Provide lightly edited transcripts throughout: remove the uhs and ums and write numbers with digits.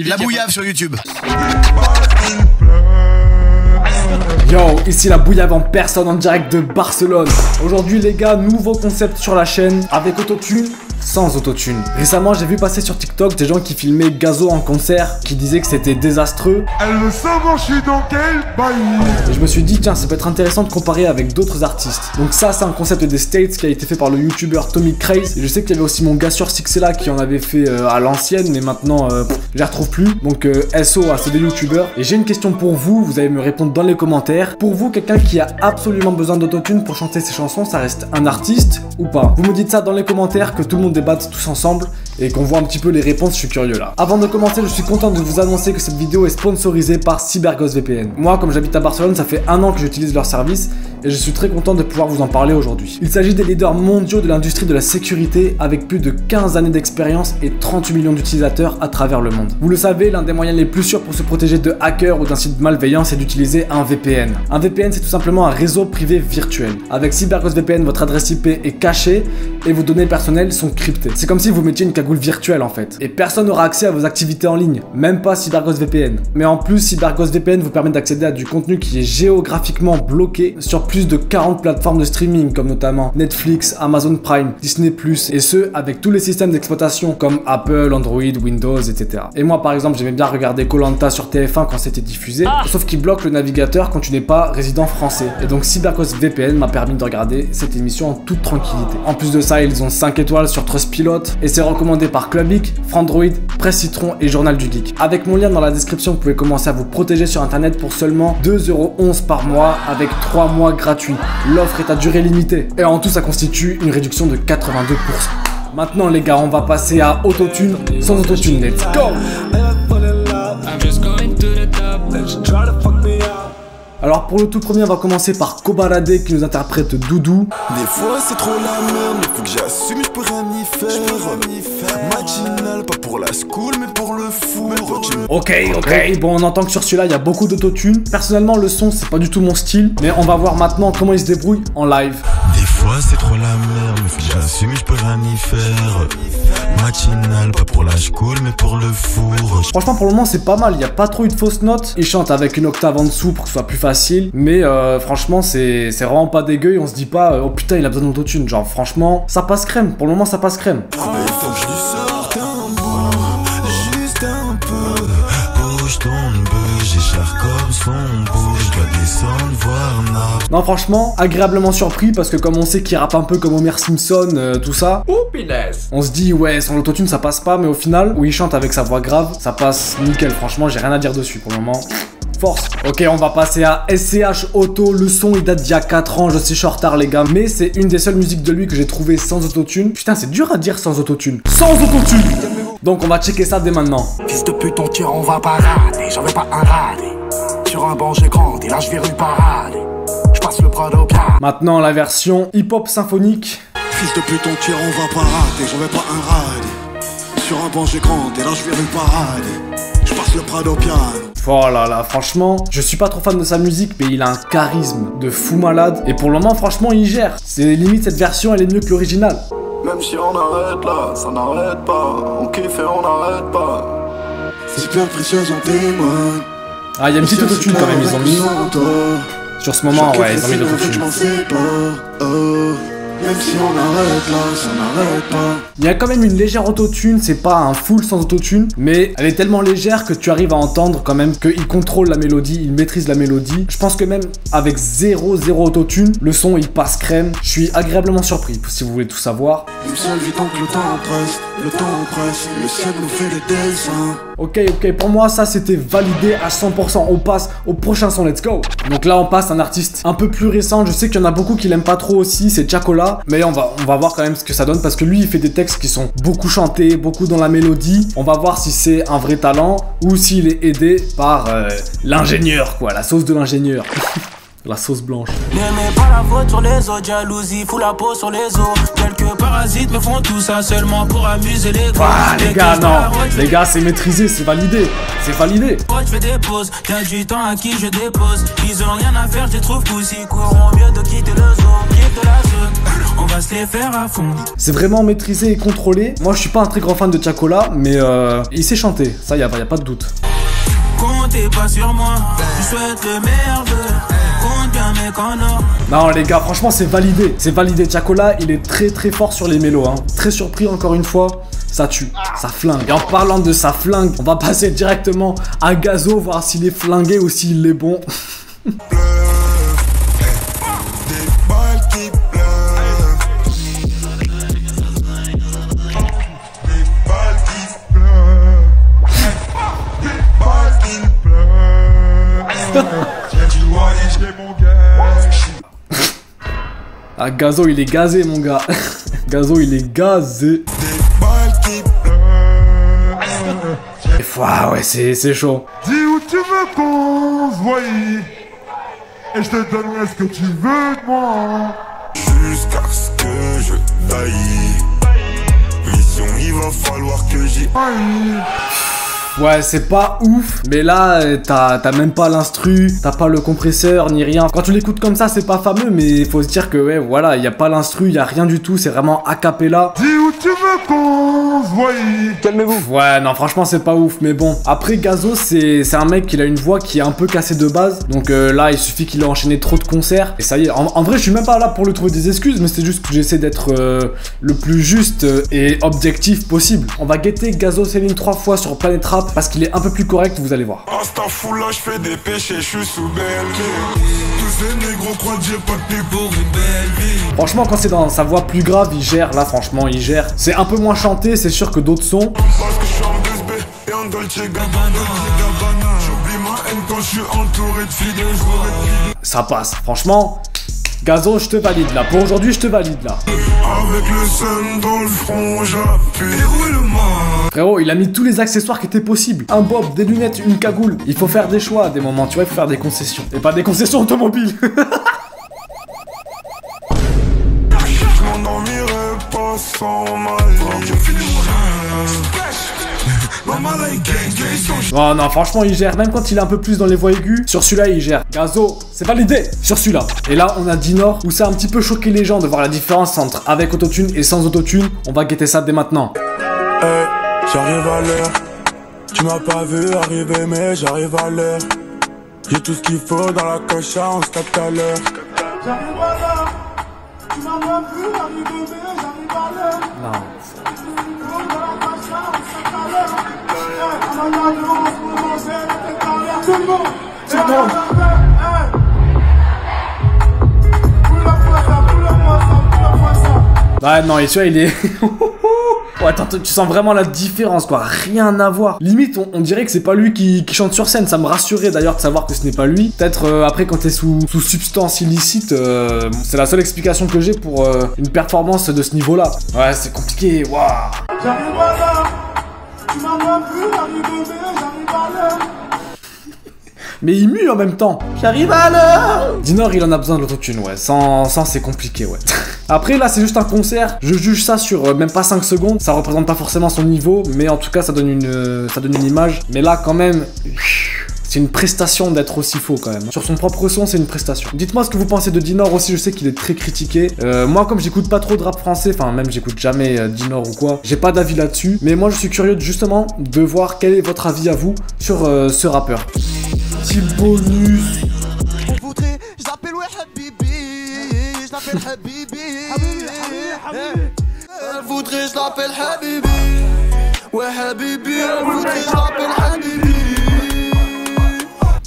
La bouillave sur YouTube. Yo, ici la bouillave en personne en direct de Barcelone. Aujourd'hui les gars, nouveau concept sur la chaîne avec autotune, sans autotune. Récemment j'ai vu passer sur TikTok des gens qui filmaient Gazo en concert, qui disaient que c'était désastreux. Elle veut savoir je suis dans quel pays. Et je me suis dit tiens, ça peut être intéressant de comparer avec d'autres artistes. Donc ça c'est un concept des States qui a été fait par le youtubeur Tommy Craze. Et je sais qu'il y avait aussi mon gars sur Sixela qui en avait fait à l'ancienne, mais maintenant je les retrouve plus. Donc SO à ces deux youtubeurs. Et j'ai une question pour vous, vous allez me répondre dans les commentaires. Pour vous, quelqu'un qui a absolument besoin d'autotune pour chanter ses chansons, ça reste un artiste ou pas? Vous me dites ça dans les commentaires, que tout le monde débatte tous ensemble et qu'on voit un petit peu les réponses, je suis curieux là. Avant de commencer, je suis content de vous annoncer que cette vidéo est sponsorisée par CyberGhost VPN. Moi, comme j'habite à Barcelone, ça fait 1 an que j'utilise leur service et je suis très content de pouvoir vous en parler aujourd'hui. Il s'agit des leaders mondiaux de l'industrie de la sécurité avec plus de 15 années d'expérience et 38 millions d'utilisateurs à travers le monde. Vous le savez, l'un des moyens les plus sûrs pour se protéger de hackers ou d'un site malveillant, c'est d'utiliser un VPN. Un VPN, c'est tout simplement un réseau privé virtuel. Avec CyberGhost VPN, votre adresse IP est cachée et vos données personnelles sont cryptées. C'est comme si vous mettiez une cagoule virtuelle en fait. Et personne n'aura accès à vos activités en ligne, même pas CyberGhost VPN. Mais en plus, CyberGhost VPN vous permet d'accéder à du contenu qui est géographiquement bloqué sur plus de 40 plateformes de streaming comme notamment Netflix, Amazon Prime, Disney+, et ce avec tous les systèmes d'exploitation comme Apple, Android, Windows, etc. Et moi par exemple, j'aimais bien regarder Koh-Lanta sur TF1 quand c'était diffusé, sauf qu'il bloque le navigateur quand tu n'es pas résident français. Et donc CyberGhost VPN m'a permis de regarder cette émission en toute tranquillité. En plus de ça, ils ont 5 étoiles sur Trustpilot et c'est recommandé par Clubic, Frandroid, Presse Citron et Journal du Geek. Avec mon lien dans la description, vous pouvez commencer à vous protéger sur internet pour seulement 2,11 € par mois avec 3 mois gratuits. L'offre est à durée limitée et en tout ça constitue une réduction de 82%. Maintenant les gars, on va passer à autotune sans autotune. Let's go! Alors pour le tout premier, on va commencer par Kobalade qui nous interprète Doudou. Des fois c'est trop la merde, mais faut que j'assume, je peux rien y faire. Matinal, pas pour la school, mais pour le four. Ok, bon on entend que sur celui-là il y a beaucoup d'autotune. Personnellement le son c'est pas du tout mon style, mais on va voir maintenant comment il se débrouille en live. Des fois c'est trop la merde, mais faut que j'assume, je peux rien y faire. Matinal, pas pour la school, mais pour le four. Franchement pour le moment c'est pas mal, il y a pas trop eu de fausses notes. Il chante avec une octave en dessous pour que ce soit plus facile, mais franchement c'est vraiment pas dégueu et on se dit pas oh putain il a besoin d'autotune. Genre franchement ça passe crème, pour le moment ça passe crème. Il faut que je lui sorte un bout, juste un peu. Bouge ton bœuf, j'écharpe comme son bouge, je dois descendre voir Nap. Non franchement agréablement surpris parce que comme on sait qu'il rappe un peu comme Homer Simpson, tout ça, on se dit ouais sans l'autotune ça passe pas, mais au final où il chante avec sa voix grave ça passe nickel. Franchement j'ai rien à dire dessus pour le moment. Force. Ok, on va passer à SCH Auto. Le son il date d'il y a 4 ans, je sais je suis en retard les gars, mais c'est une des seules musiques de lui que j'ai trouvé sans autotune. Putain c'est dur à dire sans autotune. Sans autotune. Donc on va checker ça dès maintenant. Fils de pute, ton tir on va pas rater. J'en veux pas un radé. Sur un banc j'ai grandi, là je vais rue parader. Je passe le Prado pied. Maintenant la version hip-hop symphonique. Fils de pute, ton tir on va pas rater, j'en veux pas un radé. Sur un banc j'ai grandi, là je vais rue parader. Je passe le Prado piano. Oh là là, franchement, je suis pas trop fan de sa musique, mais il a un charisme de fou malade. Et pour le moment, franchement, il gère. C'est limite, cette version, elle est mieux que l'original. Même si on arrête là, ça n'arrête pas. On kiffe et on n'arrête pas. C'est super précieux, on témoigne. Ah, il y a une petite autotune quand même, ils ont mis. Sur ce moment, ouais, ils ont mis l'autotune. Même si on arrête là, ça n'arrête pas. Il y a quand même une légère autotune, c'est pas un full sans autotune, mais elle est tellement légère que tu arrives à entendre quand même qu'il contrôle la mélodie, il maîtrise la mélodie. Je pense que même avec 0 autotune, le son il passe crème. Je suis agréablement surpris, si vous voulez tout savoir. Une seule vie tant que le temps presse, le ciel nous fait des dessins. Ok, pour moi ça c'était validé à 100%, on passe au prochain son, let's go. Donc là on passe à un artiste un peu plus récent, je sais qu'il y en a beaucoup qui l'aiment pas trop aussi, c'est Chacola. Mais on va voir quand même ce que ça donne parce que lui il fait des textes qui sont beaucoup chantés, beaucoup dans la mélodie. On va voir si c'est un vrai talent ou s'il est aidé par l'ingénieur quoi, la sauce de l'ingénieur. La sauce blanche. N'aimez pas la faute sur les autres, jalousie, fout la peau sur les os. Quelques parasites me font tout ça seulement pour amuser les gars. Ah les gars, non, les gars c'est maîtrisé, c'est validé, c'est validé. Je fais des pauses, t'as du temps à qui je dépose. Ils ont rien à faire, je les trouve coussi, courant mieux de quitter le zoo, quitte la zone. autres, on va se les faire à fond. C'est vraiment maîtrisé et contrôlé. Moi je suis pas un très grand fan de Tiakola, mais il sait chanter, ça y a pas de doute. Comptez pas sur moi, je souhaite le meilleur vœu. Compte bien mec en or. Non les gars, franchement c'est validé. C'est validé, Tiakola il est très fort sur les mélos hein. Très surpris encore une fois. Ça tue, ça flingue. Et en parlant de ça flingue, on va passer directement à Gazo, voir s'il est flingué ou s'il est bon. Ah Gazo il est gazé mon gars. Gazo il est gazé. Ouais c'est chaud. Dis où tu veux qu'on se voie, et je te donnerai ce que tu veux de moi. Jusqu'à ce que je taille. Mission, il va falloir que j'y aille. Ouais, c'est pas ouf, mais là, t'as même pas l'instru, t'as pas le compresseur, ni rien. Quand tu l'écoutes comme ça, c'est pas fameux, mais il faut se dire que, ouais, voilà, y a pas l'instru, y a rien du tout, c'est vraiment a cappella. Dis où tu veux qu'on se voie. Calmez-vous. Ouais, non, franchement, c'est pas ouf, mais bon. Après, Gazo, c'est un mec qui a une voix qui est un peu cassée de base, donc là, il suffit qu'il ait enchaîné trop de concerts, et ça y est. En vrai, je suis même pas là pour lui trouver des excuses, mais c'est juste que j'essaie d'être le plus juste et objectif possible. On va guetter Gazo Céline 3 fois sur Planet Rap, parce qu'il est un peu plus correct, vous allez voir. Astafoula, je fais des péchés, je suis sous belle. Tous ces négros croient que j'ai pas de pied pour une belle vie. Franchement, quand c'est dans sa voix plus grave, il gère. Là, franchement, il gère. C'est un peu moins chanté, c'est sûr que d'autres sons. Parce que je suis en 2B et en Dolce Gabbana. J'oublie ma haine quand je suis entouré de filles. Ça passe. Franchement, Gazo, je te valide là. Pour aujourd'hui, je te valide là. Avec le sun dans le front, j'appuie. Roule-moi. Frérot, il a mis tous les accessoires qui étaient possibles. Un bob, des lunettes, une cagoule. Il faut faire des choix à des moments, tu vois, il faut faire des concessions. Et pas des concessions automobiles. Je m'endormirai pas sans ma Oh non, franchement, il gère. Même quand il est un peu plus dans les voix aiguës, sur celui-là, il gère. Gazo, c'est validé sur celui-là. Et là, on a Dinor, où ça a un petit peu choqué les gens de voir la différence entre avec autotune et sans autotune. On va guetter ça dès maintenant. Hey, j'arrive à l'heure. Tu m'as pas vu arriver, mais j'arrive à l'heure. J'ai tout ce qu'il faut dans la cocha, on se capte à l'heure. J'arrive à l'heure. Tu m'as pas vu arriver, mais j'arrive à l'heure. Non. Ouais, non, et celui-là, il est... Oh, attends, tu sens vraiment la différence, quoi. Rien à voir. Limite, on dirait que c'est pas lui qui chante sur scène. Ça me rassurait d'ailleurs de savoir que ce n'est pas lui. Peut-être après, quand t'es sous substance illicite, c'est la seule explication que j'ai pour une performance de ce niveau-là. Ouais, c'est compliqué. Waouh. J'arrive à l'heure. Tu m'as pas vu arriver, mais j'arrive à l'heure. Mais il mue en même temps. J'arrive à l'heure. Dinor, il en a besoin de l'autotune, ouais. Sans c'est compliqué, ouais. Après, là, c'est juste un concert. Je juge ça sur même pas 5 secondes. Ça représente pas forcément son niveau, mais en tout cas, ça donne une image. Mais là, quand même... C'est une prestation d'être aussi faux quand même. Sur son propre son, c'est une prestation. Dites-moi ce que vous pensez de Dinor aussi, je sais qu'il est très critiqué. Moi, comme j'écoute pas trop de rap français, enfin même j'écoute jamais Dinor ou quoi, j'ai pas d'avis là-dessus. Mais moi, je suis curieux justement de voir quel est votre avis à vous sur ce rappeur. Petit bonus. On voudrait, je l'appelle ouais Habibi, je l'appelle Habibi. Elle voudrait, je l'appelle Habibi. Ouais Habibi, elle voudrait, je l'appelle Habibi.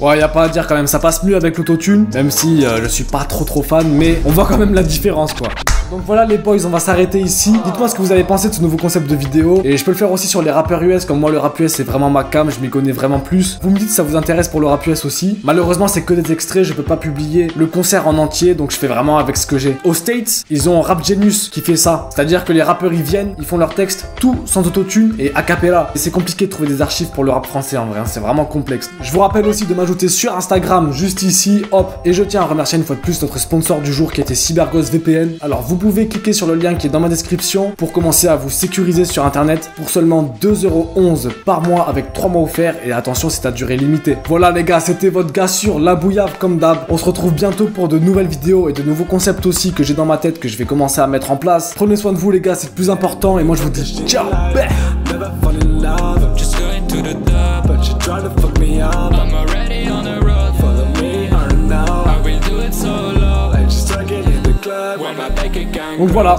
Ouais, y a pas à dire quand même, ça passe mieux avec l'autotune, même si je suis pas trop fan, mais on voit quand même la différence quoi. Donc voilà les boys, on va s'arrêter ici. Dites-moi ce que vous avez pensé de ce nouveau concept de vidéo. Et je peux le faire aussi sur les rappeurs US, comme moi le rap US c'est vraiment ma cam, je m'y connais vraiment plus. Vous me dites si ça vous intéresse pour le rap US aussi. Malheureusement c'est que des extraits, je peux pas publier le concert en entier, donc je fais vraiment avec ce que j'ai. Aux States, ils ont Rap Genius qui fait ça. C'est-à-dire que les rappeurs ils viennent, ils font leur texte, tout sans autotune et a cappella. Et c'est compliqué de trouver des archives pour le rap français en vrai, hein, c'est vraiment complexe. Je vous rappelle aussi de m'ajouter sur Instagram, juste ici, hop. Et je tiens à remercier une fois de plus notre sponsor du jour qui était CyberGhost VPN. Alors vous pouvez cliquer sur le lien qui est dans ma description pour commencer à vous sécuriser sur internet pour seulement 2,11 € par mois avec 3 mois offerts et attention c'est à durée limitée. Voilà les gars, c'était votre gars sur La Bouillave comme d'hab. On se retrouve bientôt pour de nouvelles vidéos et de nouveaux concepts aussi que j'ai dans ma tête que je vais commencer à mettre en place. Prenez soin de vous les gars, c'est le plus important et moi je vous dis ciao. Donc voilà.